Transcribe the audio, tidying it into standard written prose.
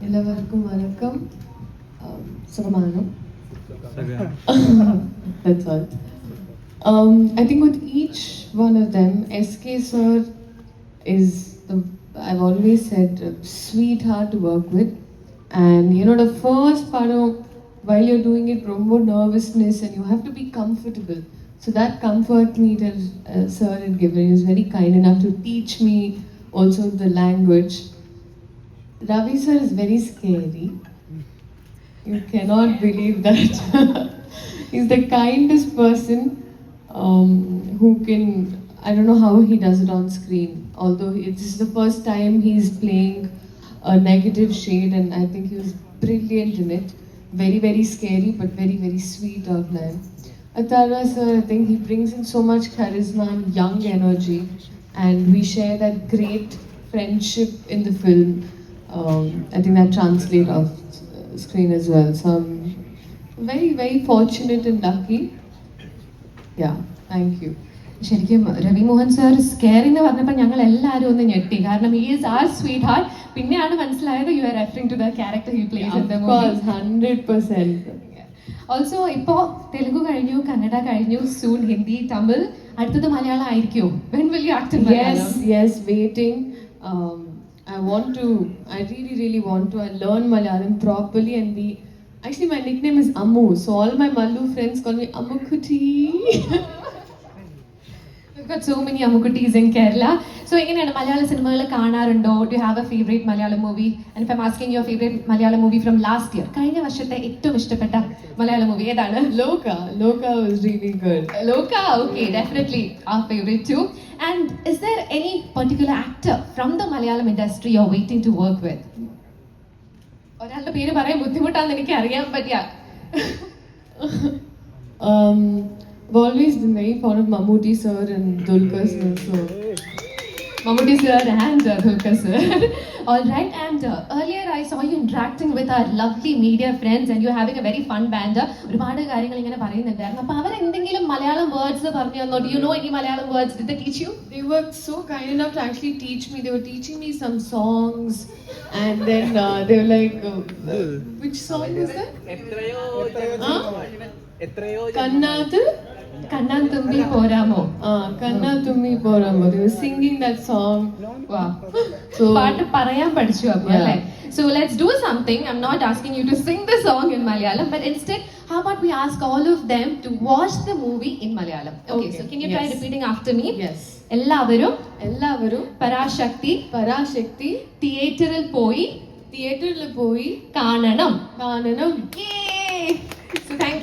എല്ലാവർക്കും വണക്കം. സുഖമാണോ? That's all. I think with each one of them, SK sir is, I've always said, a sweetheart to work with. And you know, the first part of while you're doing it, rombo nervousness, and you have to be comfortable. So that comfort meter sir had given. He was very kind enough to teach me also the language. Ravi sir is very scary. You cannot believe that. He's the kindest person who can, I don't know how he does it on screen. Although this is the first time he's playing a negative shade, and I think he was brilliant in it. Very, very scary, but very, very sweet of man. Atharva sir, I think he brings in so much charisma and young energy, and we share that great friendship in the film. I think that translates off screen as well. So I'm very, very fortunate and lucky. Yeah, thank you. ശരിക്കും Ravi Mohan sir scare എന്ന് പറഞ്ഞപ്പോൾ ഞങ്ങൾ എല്ലാവരും ഒന്ന് ഞെട്ടി. കാരണം he is our sweetheart. പിന്നെയാണ് മനസ്സിലായത് you are referring to the character he plays in the movie. 100%. Also ഇപ്പോൾ തെലുഗു കഴിഞ്ഞു, കന്നഡ കഴിഞ്ഞു, സൂൺ ഹിന്ദി, തമിഴ്, അടുത്തത് മലയാളം ആയിരിക്കും. When will you act in Malayalam? Yes, waiting. I really, really want to. I learn Malayalam properly and be. Actually, my nickname is Ammu, so all my Mallu friends call me Ammu Kuti. We've got so many Ammukuttis in Kerala. So, എങ്ങനെയാണ് മലയാള സിനിമകൾ കാണാറുണ്ടോ? Do you have a favorite Malayalam movie? And if I'm asking your favorite Malayalam movie from last year, കഴിഞ്ഞ വർഷത്തെ ഏറ്റവും ഇഷ്ടപ്പെട്ട മലയാള movie ഏതാണ്? Loka was really good. Loka, okay, definitely our favorite too. And is there any particular actor from the Malayalam industry you're waiting to work with? ഒരാളുടെ പേര് പറയാൻ ബുദ്ധിമുട്ടാണെന്ന് എനിക്ക് അറിയാം, but yeah. I've always been very fond of Mammootty sir and Dulquer sir. So Mammootty sir and Dulquer sir. All right, and earlier I saw you interacting with our lovely media friends and you're having a very fun banter. ഒരുപാട് കാര്യങ്ങൾ ഇങ്ങനെ പറയുന്നുണ്ടായിരുന്നു. അപ്പോൾ അവർ എന്തെങ്കിലും Malayalam words പറഞ്ഞു തന്നോ? Do you know any Malayalam words? Did they teach you? They were so kind enough to actually teach me. They were teaching me some songs, and then they were like, which song was that? കണ്ണാൻ തുമ്പി പോരാമോ? Kanna Tummi Poramo. They were singing that song. Wow. So പാട്ട് പറയാൻ പഠിച്ചു അപ്പോൾ അല്ലേ? So let's do something. I'm not asking you to sing the song in Malayalam, but instead, how about we ask all of them to watch the movie in Malayalam? Okay, so can you try repeating after me? Yes. എല്ലാവരും പരാശക്തി തിയേറ്ററിൽ പോയി കാണണം. Yay! So thank